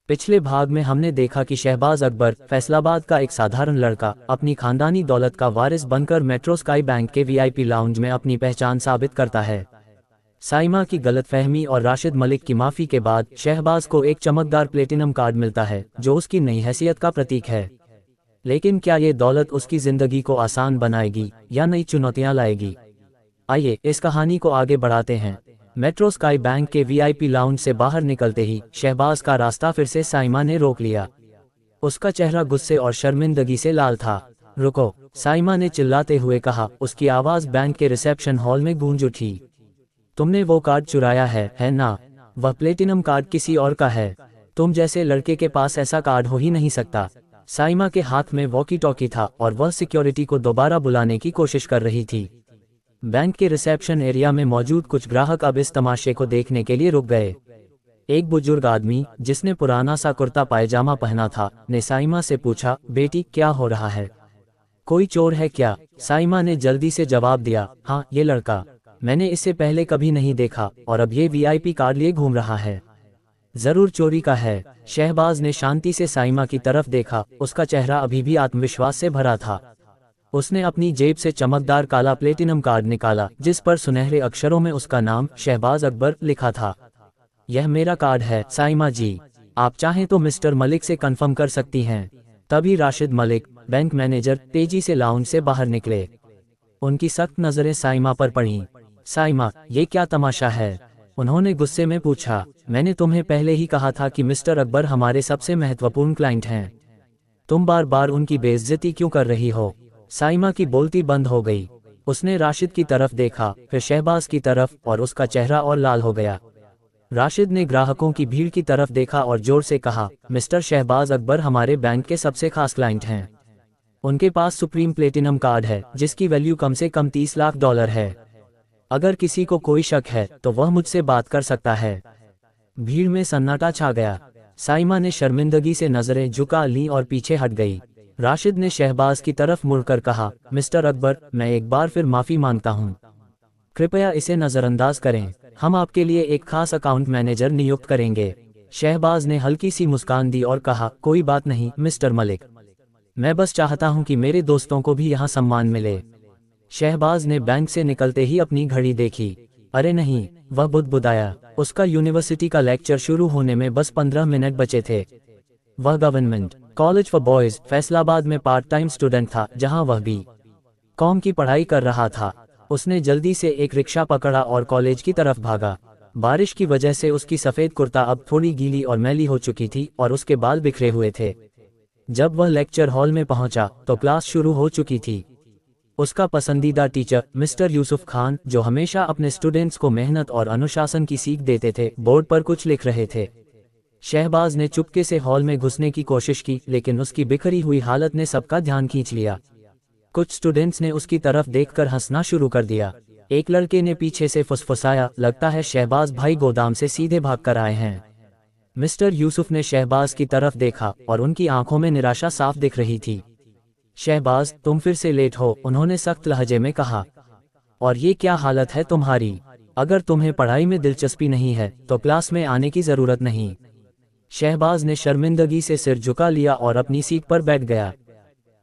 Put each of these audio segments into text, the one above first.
पिछले भाग में हमने देखा कि शहबाज अकबर, फैसलाबाद का एक साधारण लड़का, अपनी खानदानी दौलत का वारिस बनकर मेट्रो स्काई बैंक के वीआईपी लाउंज में अपनी पहचान साबित करता है। साइमा की गलतफहमी और राशिद मलिक की माफ़ी के बाद शहबाज को एक चमकदार प्लेटिनम कार्ड मिलता है जो उसकी नई हैसियत का प्रतीक है। लेकिन क्या ये दौलत उसकी ज़िंदगी को आसान बनाएगी या नई चुनौतियां लाएगी? आइए इस कहानी को आगे बढ़ाते हैं। मेट्रो स्काई बैंक के वीआईपी लाउंज से बाहर निकलते ही शहबाज का रास्ता फिर से साइमा ने रोक लिया। उसका चेहरा गुस्से और शर्मिंदगी से लाल था। रुको, साइमा ने चिल्लाते हुए कहा। उसकी आवाज़ बैंक के रिसेप्शन हॉल में गूंज उठी। तुमने वो कार्ड चुराया है ना? वह प्लेटिनम कार्ड किसी और का है। तुम जैसे लड़के के पास ऐसा कार्ड हो ही नहीं सकता। साइमा के हाथ में वॉकी टॉकी था और वह सिक्योरिटी को दोबारा बुलाने की कोशिश कर रही थी। बैंक के रिसेप्शन एरिया में मौजूद कुछ ग्राहक अब इस तमाशे को देखने के लिए रुक गए। एक बुजुर्ग आदमी जिसने पुराना सा कुर्ता पायजामा पहना था ने साइमा से पूछा, बेटी क्या हो रहा है? कोई चोर है क्या? साइमा ने जल्दी से जवाब दिया, हाँ ये लड़का, मैंने इससे पहले कभी नहीं देखा और अब ये वीआईपी कार्ड लिए घूम रहा है। जरूर चोरी का है। शहबाज ने शांति से साइमा की तरफ देखा। उसका चेहरा अभी भी आत्मविश्वास से भरा था। उसने अपनी जेब से चमकदार काला प्लेटिनम कार्ड निकाला जिस पर सुनहरे अक्षरों में उसका नाम शहबाज अकबर लिखा था। यह मेरा कार्ड है साइमा जी, आप चाहें तो मिस्टर मलिक से कंफर्म कर सकती हैं। तभी राशिद मलिक, बैंक मैनेजर, तेजी से लाउंज से बाहर निकले। उनकी सख्त नजरें साइमा पर पड़ीं। साइमा, ये क्या तमाशा है? उन्होंने गुस्से में पूछा। मैंने तुम्हें पहले ही कहा था कि मिस्टर अकबर हमारे सबसे महत्वपूर्ण क्लाइंट हैं। तुम बार बार उनकी बेइज्जती क्यों कर रही हो? साइमा की बोलती बंद हो गई। उसने राशिद की तरफ देखा, फिर शहबाज की तरफ, और उसका चेहरा और लाल हो गया। राशिद ने ग्राहकों की भीड़ की तरफ देखा और जोर से कहा, मिस्टर शहबाज अकबर हमारे बैंक के सबसे खास क्लाइंट हैं। उनके पास सुप्रीम प्लेटिनम कार्ड है जिसकी वैल्यू कम से कम $30 लाख है। अगर किसी को कोई शक है तो वह मुझसे बात कर सकता है। भीड़ में सन्नाटा छा गया। साइमा ने शर्मिंदगी से नजरें झुका लीं और पीछे हट गई। राशिद ने शहबाज की तरफ मुड़कर कहा, मिस्टर अकबर, मैं एक बार फिर माफी मांगता हूँ। कृपया इसे नजरअंदाज करें। हम आपके लिए एक खास अकाउंट मैनेजर नियुक्त करेंगे। शहबाज ने हल्की सी मुस्कान दी और कहा, कोई बात नहीं मिस्टर मलिक, मैं बस चाहता हूँ कि मेरे दोस्तों को भी यहाँ सम्मान मिले। शहबाज ने बैंक से निकलते ही अपनी घड़ी देखी। अरे नहीं, वह बुदबुदाया। उसका यूनिवर्सिटी का लेक्चर शुरू होने में बस 15 मिनट बचे थे। वह government college for boys Faisalabad में पार्ट टाइम स्टूडेंट था जहां वह भी कॉम की पढ़ाई कर रहा था। उसने जल्दी से एक रिक्शा पकड़ा और कॉलेज की तरफ भागा। बारिश की वजह से उसकी सफ़ेद कुर्ता अब थोड़ी गीली और मैली हो चुकी थी और उसके बाल बिखरे हुए थे। जब वह लेक्चर हॉल में पहुंचा तो क्लास शुरू हो चुकी थी। उसका पसंदीदा टीचर मिस्टर यूसुफ खान, जो हमेशा अपने स्टूडेंट्स को मेहनत और अनुशासन की सीख देते थे, बोर्ड पर कुछ लिख रहे थे। शहबाज ने चुपके से हॉल में घुसने की कोशिश की लेकिन उसकी बिखरी हुई हालत ने सबका ध्यान खींच लिया। कुछ स्टूडेंट्स ने उसकी तरफ देखकर हंसना शुरू कर दिया। एक लड़के ने पीछे से फुसफुसाया, लगता है शहबाज भाई गोदाम से सीधे भागकर आए हैं। मिस्टर यूसुफ ने शहबाज की तरफ देखा और उनकी आंखों में निराशा साफ दिख रही थी। शहबाज, तुम फिर से लेट हो, उन्होंने सख्त लहजे में कहा। और ये क्या हालत है तुम्हारी? अगर तुम्हें पढ़ाई में दिलचस्पी नहीं है तो क्लास में आने की जरूरत नहीं। शहबाज ने शर्मिंदगी से सिर झुका लिया और अपनी सीट पर बैठ गया।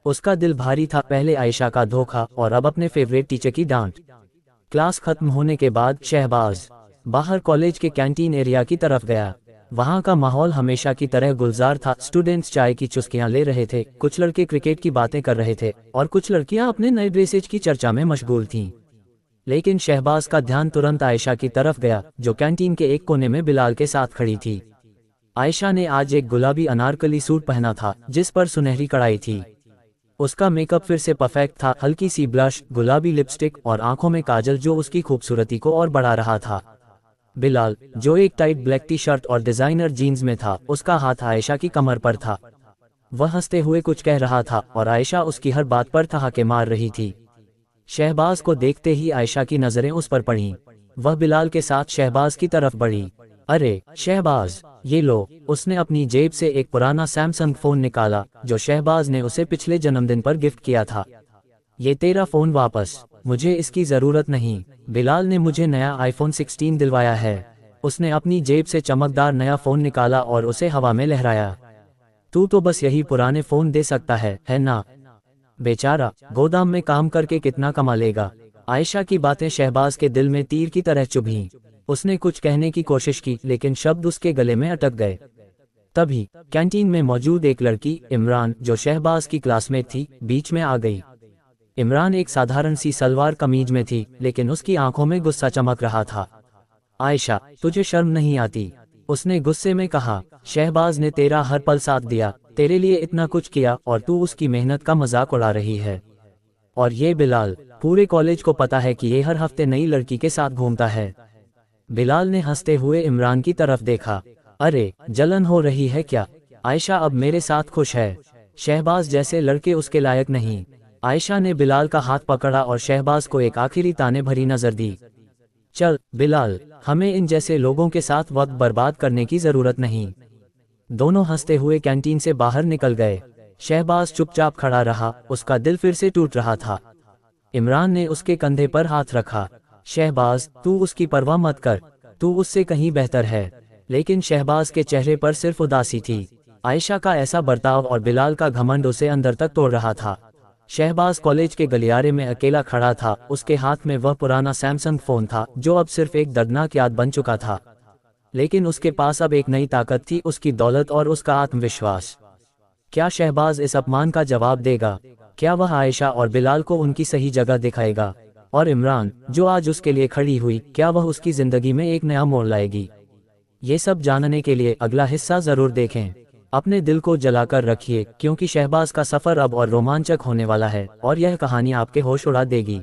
उसका दिल भारी था, पहले आयशा का धोखा और अब अपने फेवरेट टीचर की डांट। क्लास खत्म होने के बाद शहबाज बाहर कॉलेज के कैंटीन एरिया की तरफ गया। वहाँ का माहौल हमेशा की तरह गुलजार था। स्टूडेंट्स चाय की चुस्कियां ले रहे थे, कुछ लड़के क्रिकेट की बातें कर रहे थे और कुछ लड़कियां अपने नए ड्रेसेज की चर्चा में मशगूल थीं। लेकिन शहबाज का ध्यान तुरंत आयशा की तरफ गया, जो कैंटीन के एक कोने में बिलाल के साथ खड़ी थी। आयशा ने आज एक गुलाबी अनारकली सूट पहना था जिस पर सुनहरी कढ़ाई थी। उसका मेकअप फिर से परफेक्ट था, हल्की सी ब्लश, गुलाबी लिपस्टिक और आंखों में काजल जो उसकी खूबसूरती को और बढ़ा रहा था। बिलाल, जो एक टाइट ब्लैक टी शर्ट और डिजाइनर जीन्स में था, उसका हाथ आयशा की कमर पर था। वह हंसते हुए कुछ कह रहा था और आयशा उसकी हर बात पर ठहाके मार रही थी। शहबाज को देखते ही आयशा की नजरें उस पर पड़ीं। वह बिलाल के साथ शहबाज की तरफ बढ़ी। अरे शहबाज, ये लो। उसने अपनी जेब से एक पुराना सैमसंग फोन निकाला जो शहबाज ने उसे पिछले जन्मदिन पर गिफ्ट किया था। ये तेरा फोन वापस, मुझे इसकी जरूरत नहीं। बिलाल ने मुझे नया iPhone 16 दिलवाया है। उसने अपनी जेब से चमकदार नया फ़ोन निकाला और उसे हवा में लहराया। तू तो बस यही पुराने फ़ोन दे सकता है ना? बेचारा, गोदाम में काम करके कितना कमा लेगा? आयशा की बातें शहबाज के दिल में तीर की तरह चुभीं। उसने कुछ कहने की कोशिश की, लेकिन शब्द उसके गले में अटक गए। तभी कैंटीन में मौजूद एक लड़की, इमरान, जो शहबाज की क्लासमेट थी, बीच में आ गई। इमरान एक साधारण सी सलवार कमीज में थी, लेकिन उसकी आंखों में गुस्सा चमक रहा था। आयशा, तुझे शर्म नहीं आती? उसने गुस्से में कहा। शहबाज ने तेरा हर पल साथ दिया, तेरे लिए इतना कुछ किया, और तू उसकी मेहनत का मजाक उड़ा रही है। और ये बिलाल, पूरे कॉलेज को पता है कि ये हर हफ्ते नई लड़की के साथ घूमता है। बिलाल ने हंसते हुए इमरान की तरफ देखा। अरे, जलन हो रही है क्या? आयशा अब मेरे साथ खुश है। शहबाज जैसे लड़के उसके लायक नहीं। आयशा ने बिलाल का हाथ पकड़ा और शहबाज को एक आखिरी ताने भरी नजर दी। चल बिलाल, हमें इन जैसे लोगों के साथ वक्त बर्बाद करने की जरूरत नहीं। दोनों हंसते हुए कैंटीन से बाहर निकल गए। शहबाज चुपचाप खड़ा रहा, उसका दिल फिर से टूट रहा था। इमरान ने उसके कंधे पर हाथ रखा। शहबाज, तू उसकी परवाह मत कर, तू उससे कहीं बेहतर है। लेकिन शहबाज के चेहरे पर सिर्फ उदासी थी। आयशा का ऐसा बर्ताव और बिलाल का घमंड उसे अंदर तक तोड़ रहा था। शहबाज कॉलेज के गलियारे में अकेला खड़ा था, उसके हाथ में वह पुराना सैमसंग फ़ोन था जो अब सिर्फ एक दर्दनाक याद बन चुका था। लेकिन उसके पास अब एक नई ताकत थी, उसकी दौलत और उसका आत्मविश्वास। क्या शहबाज इस अपमान का जवाब देगा? क्या वह आयशा और बिलाल को उनकी सही जगह दिखाएगा? और इमरान, जो आज उसके लिए खड़ी हुई, क्या वह उसकी ज़िंदगी में एक नया मोड़ लाएगी? ये सब जानने के लिए अगला हिस्सा ज़रूर देखें। अपने दिल को जलाकर रखिए, क्योंकि शहबाज का सफ़र अब और रोमांचक होने वाला है, और यह कहानी आपके होश उड़ा देगी।